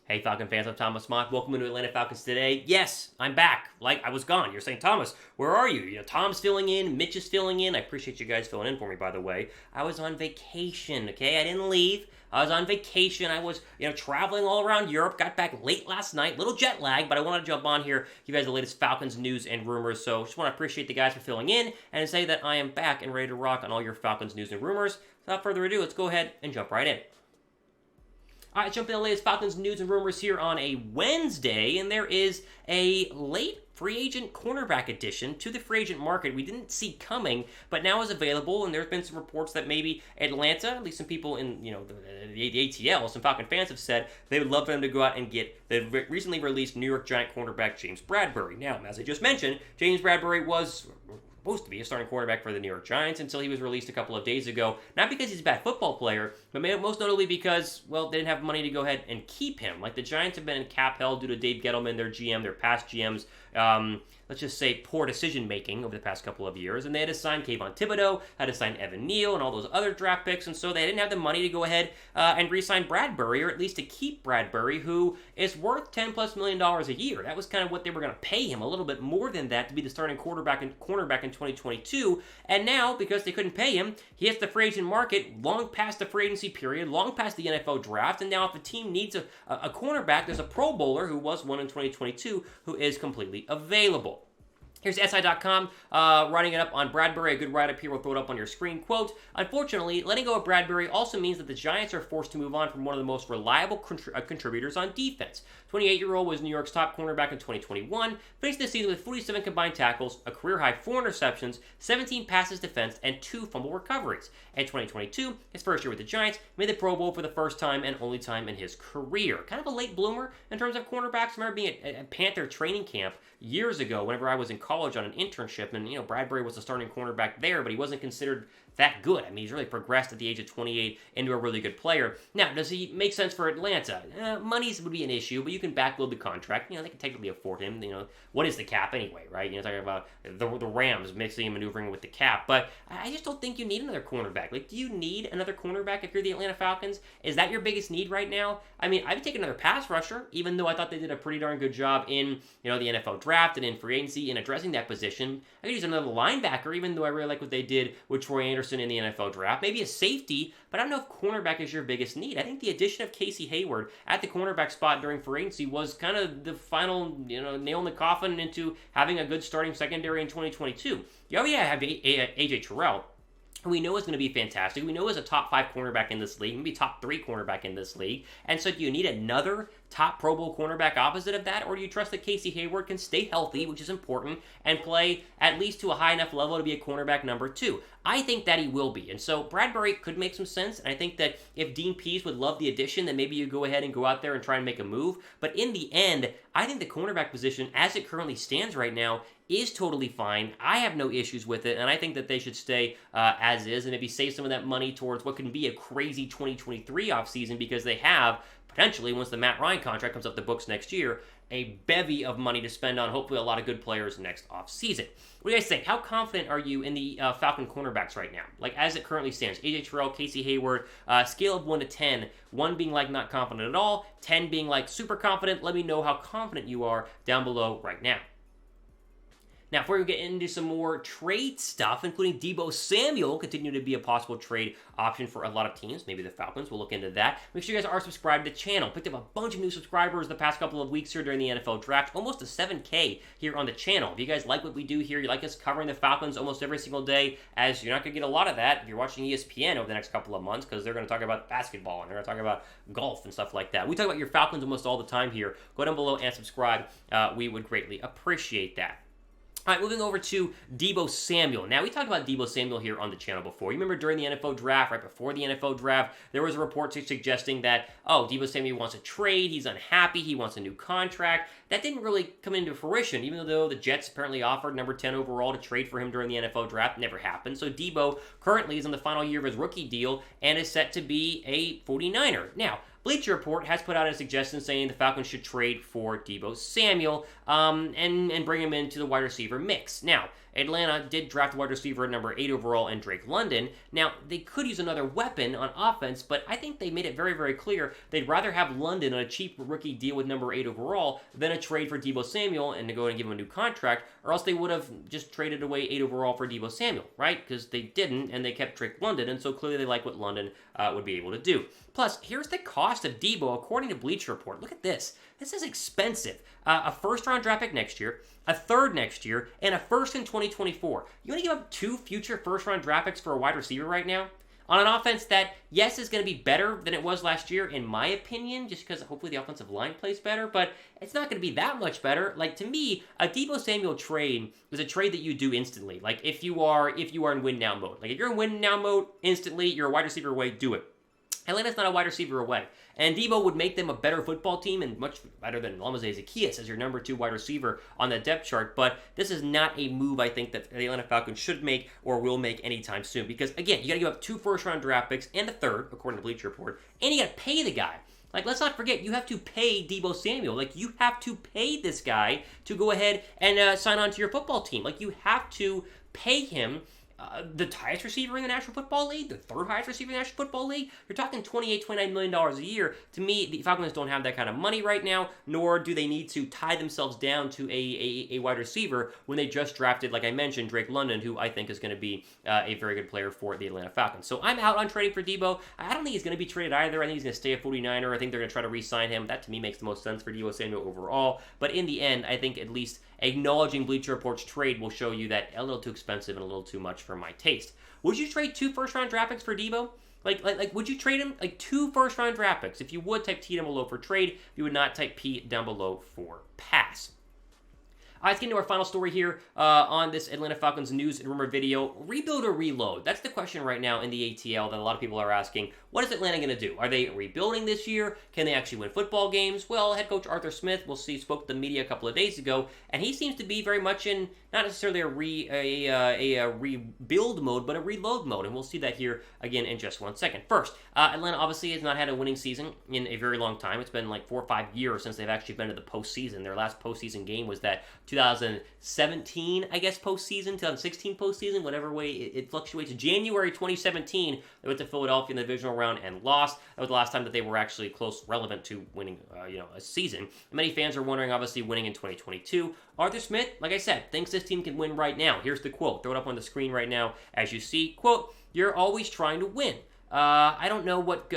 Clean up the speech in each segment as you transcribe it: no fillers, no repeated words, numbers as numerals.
Hey Falcon fans, I'm Thomas Mott. Welcome to Atlanta Falcons Today. Yes, I'm back. Like, I was gone. You're saying, Thomas, where are you? Tom's filling in, Mitch is filling in. I appreciate you guys filling in for me, by the way. I was on vacation, okay? I didn't leave. I was on vacation. I was, traveling all around Europe. Got back late last night. Little jet lag, but I wanted to jump on here, give you guys the latest Falcons news and rumors. So just want to appreciate the guys for filling in and say that I am back and ready to rock on all your Falcons news and rumors. Without further ado, let's go ahead and jump right in. All right, jump into the latest Falcons news and rumors here on a Wednesday, and there is a late free agent cornerback addition to the free agent market we didn't see coming, but now is available, and there's been some reports that maybe Atlanta, at least some people in the ATL, some Falcon fans have said they would love for them to go out and get the recently released New York Giant cornerback James Bradberry. Now, as I just mentioned, James Bradberry was supposed to be a starting quarterback for the New York Giants until he was released a couple of days ago. Not because he's a bad football player, but most notably because, well, they didn't have money to go ahead and keep him. Like, the Giants have been in cap hell due to Dave Gettleman, their GM, their past GMs, let's just say poor decision-making over the past couple of years. And they had to sign Kayvon Thibodeau, had to sign Evan Neal, and all those other draft picks. And so they didn't have the money to go ahead and re-sign Bradberry, or at least to keep Bradberry, who is worth $10+ million a year. That was kind of what they were going to pay him, a little bit more than that, to be the starting cornerback in 2022. And now, because they couldn't pay him, he hits the free agent market long past the free agency period, long past the NFL draft. And now if the team needs a cornerback, there's a Pro Bowler who was one in 2022 who is completely available. Here's SI.com writing it up on Bradberry, a good write-up here. We'll throw it up on your screen. Quote, unfortunately, letting go of Bradberry also means that the Giants are forced to move on from one of the most reliable contributors on defense. 28-year-old was New York's top cornerback in 2021, finished the season with 47 combined tackles, a career-high 4 interceptions, 17 passes defensed, and 2 fumble recoveries. In 2022, his first year with the Giants, made the Pro Bowl for the first time and only time in his career. Kind of a late bloomer in terms of cornerbacks. I remember being at Panther training camp years ago whenever I was in college on an internship, and Bradberry was the starting cornerback there, but he wasn't considered that good. I mean, he's really progressed at the age of 28 into a really good player. Now, does he make sense for Atlanta? Money would be an issue, but you can backload the contract. They can technically afford him. What is the cap anyway, right? Talking about the Rams mixing and maneuvering with the cap. But I just don't think you need another cornerback. Like, do you need another cornerback if you're the Atlanta Falcons? Is that your biggest need right now? I mean, I'd take another pass rusher, even though I thought they did a pretty darn good job in, the NFL draft and in free agency in addressing that position. I could use another linebacker, even though I really like what they did with Troy Anderson in the NFL draft. Maybe a safety, but I don't know if cornerback is your biggest need. I think the addition of Casey Hayward at the cornerback spot during free agency was kind of the final, nail in the coffin into having a good starting secondary in 2022. You already have AJ Terrell, who we know is going to be fantastic. We know is a top 5 cornerback in this league, maybe top 3 cornerback in this league. And so do you need another top Pro Bowl cornerback opposite of that, or do you trust that Casey Hayward can stay healthy, which is important, and play at least to a high enough level to be a cornerback number 2? I think that he will be. And so Bradberry could make some sense, and I think that if Dean Pease would love the addition, then maybe you go ahead and go out there and try and make a move. But in the end, I think the cornerback position, as it currently stands right now, is totally fine. I have no issues with it, and I think that they should stay as is, and maybe save some of that money towards what can be a crazy 2023 offseason, because they have, potentially, once the Matt Ryan contract comes up the books next year, a bevy of money to spend on hopefully a lot of good players next offseason. What do you guys think? How confident are you in the Falcon cornerbacks right now? Like, as it currently stands, AJ Terrell, Casey Hayward, scale of 1 to 10, 1 being like not confident at all, 10 being like super confident. Let me know how confident you are down below right now. Now, before we get into some more trade stuff, including Deebo Samuel continue to be a possible trade option for a lot of teams, maybe the Falcons, we'll look into that. Make sure you guys are subscribed to the channel. Picked up a bunch of new subscribers the past couple of weeks here during the NFL draft, almost a 7K here on the channel. If you guys like what we do here, you like us covering the Falcons almost every single day, as you're not going to get a lot of that if you're watching ESPN over the next couple of months, because they're going to talk about basketball and they're going to talk about golf and stuff like that. We talk about your Falcons almost all the time here. Go down below and subscribe. We would greatly appreciate that. All right, moving over to Deebo Samuel. Now, we talked about Deebo Samuel here on the channel before. You remember during the NFL draft, right before the NFL draft, there was a report suggesting that, Deebo Samuel wants a trade, he's unhappy, he wants a new contract. That didn't really come into fruition, even though the Jets apparently offered number 10 overall to trade for him during the NFL draft. Never happened. So Deebo currently is in the final year of his rookie deal and is set to be a 49er. Now, Bleacher Report has put out a suggestion saying the Falcons should trade for Deebo Samuel and bring him into the wide receiver mix. Now, Atlanta did draft wide receiver at number 8 overall and Drake London. Now, they could use another weapon on offense, but I think they made it very, very clear they'd rather have London on a cheap rookie deal with number 8 overall than a trade for Deebo Samuel and to go and give him a new contract, or else they would have just traded away 8 overall for Deebo Samuel, right? Because they didn't, and they kept Drake London, and so clearly they like what London would be able to do. Plus, here's the cost of Deebo according to Bleacher Report. Look at this. This is expensive. A first-round draft pick next year, a third next year, and a first in 2024. You want to give up 2 future first-round draft picks for a wide receiver right now? On an offense that, yes, is going to be better than it was last year, in my opinion, just because hopefully the offensive line plays better, but it's not going to be that much better. Like, to me, a Deebo Samuel trade is a trade that you do instantly. Like, if you are in win-now mode. Like, if you're in win-now mode, instantly, you're a wide receiver away, do it. Atlanta's not a wide receiver away. And Deebo would make them a better football team and much better than Lamazé Zaccheaus as your number 2 wide receiver on the depth chart. But this is not a move I think that the Atlanta Falcons should make or will make anytime soon. Because, again, you got to give up 2 first-round draft picks and a third, according to Bleacher Report, and you got to pay the guy. Like, let's not forget, you have to pay Deebo Samuel. Like, you have to pay this guy to go ahead and sign on to your football team. Like, you have to pay him. The highest receiver in the National Football League, the 3rd highest receiver in the National Football League, you're talking $28, $29 million a year. To me, the Falcons don't have that kind of money right now, nor do they need to tie themselves down to a wide receiver when they just drafted, like I mentioned, Drake London, who I think is going to be a very good player for the Atlanta Falcons. So I'm out on trading for Deebo. I don't think he's going to be traded either. I think he's going to stay a 49er. I think they're going to try to re-sign him. That, to me, makes the most sense for Deebo Samuel overall. But in the end, I think at least acknowledging Bleacher Report's trade will show you that a little too expensive and a little too much for my taste. Would you trade 2 first-round draft picks for Deebo? Like, would you trade him? Like, 2 first-round draft picks. If you would, type T down below for trade. If you would not, type P down below for pass. Let's get into our final story here on this Atlanta Falcons news and rumor video. Rebuild or reload? That's the question right now in the ATL that a lot of people are asking. What is Atlanta going to do? Are they rebuilding this year? Can they actually win football games? Well, head coach Arthur Smith, we'll see, spoke to the media a couple of days ago, and he seems to be very much in not necessarily a rebuild mode, but a reload mode, and we'll see that here again in just 1 second. First, Atlanta obviously has not had a winning season in a very long time. It's been like 4 or 5 years since they've actually been to the postseason. Their last postseason game was that 2017, I guess, postseason, 2016 postseason, whatever way it fluctuates. January 2017, they went to Philadelphia in the divisional round and lost. That was the last time that they were actually close, relevant to winning, a season. And many fans are wondering, obviously, winning in 2022. Arthur Smith, like I said, thinks this team can win right now. Here's the quote. Throw it up on the screen right now as you see. Quote, "You're always trying to win. I don't know what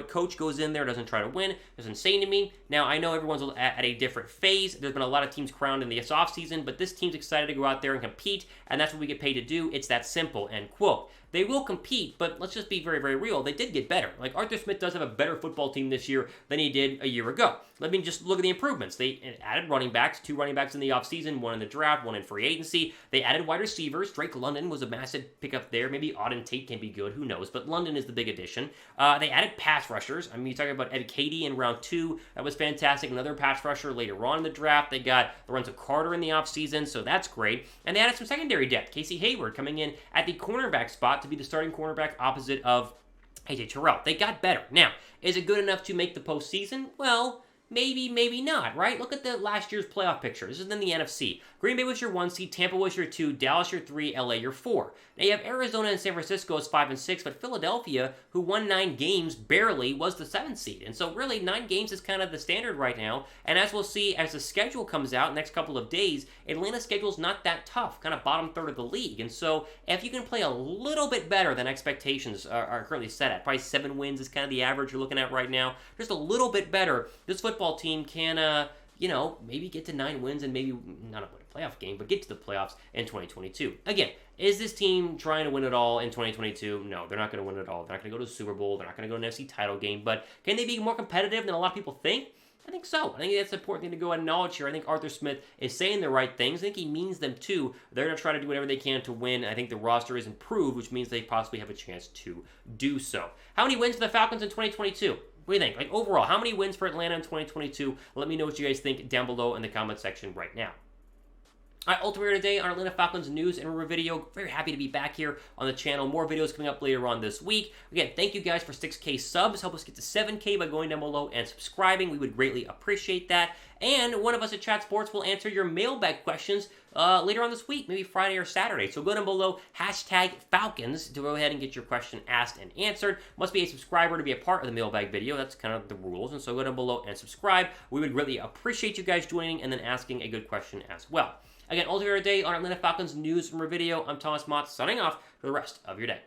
coach goes in there doesn't try to win. It's insane to me. Now, I know everyone's at a different phase. There's been a lot of teams crowned in this offseason, but this team's excited to go out there and compete, and that's what we get paid to do. It's that simple," end quote. They will compete, but let's just be very, very real. They did get better. Like, Arthur Smith does have a better football team this year than he did a year ago. Let me just look at the improvements. They added running backs, 2 running backs in the offseason, 1 in the draft, 1 in free agency. They added wide receivers. Drake London was a massive pickup there. Maybe Auden Tate can be good. Who knows? But London is the big addition. They added pass rushers. I mean, you're talking about Ed Cady in round 2. That was fantastic. Another pass rusher later on in the draft. They got Lorenzo Carter in the offseason, so that's great. And they added some secondary depth. Casey Hayward coming in at the cornerback spot to be the starting cornerback opposite of AJ Terrell. They got better. Now, is it good enough to make the postseason? Well, maybe, maybe not, right? Look at the last year's playoff picture. This is in the NFC. Green Bay was your 1 seed, Tampa was your 2, Dallas your 3, LA your 4. Now you have Arizona and San Francisco as 5 and 6, but Philadelphia, who won 9 games barely, was the 7th seed. And so really 9 games is kind of the standard right now. And as we'll see as the schedule comes out next couple of days, Atlanta's schedule's not that tough, kind of bottom third of the league. And so if you can play a little bit better than expectations are currently set at, probably 7 wins is kind of the average you're looking at right now, just a little bit better, this football team can maybe get to 9 wins and maybe not win a playoff game, but get to the playoffs in 2022. Again, is this team trying to win it all in 2022? No, they're not going to win it all. They're not going to go to the Super Bowl. They're not going to go to an NFC title game. But can they be more competitive than a lot of people think? I think so. I think that's an important thing to go and acknowledge here. I think Arthur Smith is saying the right things. I think he means them too. They're going to try to do whatever they can to win. I think the roster is improved, which means they possibly have a chance to do so. How many wins for the Falcons in 2022? What do you think? Like, overall, how many wins for Atlanta in 2022? Let me know what you guys think down below in the comment section right now. All right, ultimately today on Atlanta Falcons news and rumor video. Very happy to be back here on the channel. More videos coming up later on this week. Again, thank you guys for 6K subs. Help us get to 7K by going down below and subscribing. We would greatly appreciate that. And one of us at Chat Sports will answer your mailbag questions later on this week, maybe Friday or Saturday. So go down below, #Falcons, to go ahead and get your question asked and answered. Must be a subscriber to be a part of the mailbag video. That's kind of the rules. And so go down below and subscribe. We would greatly appreciate you guys joining and then asking a good question as well. Again, all today on Atlanta Falcons News from our video, I'm Thomas Mott, signing off for the rest of your day.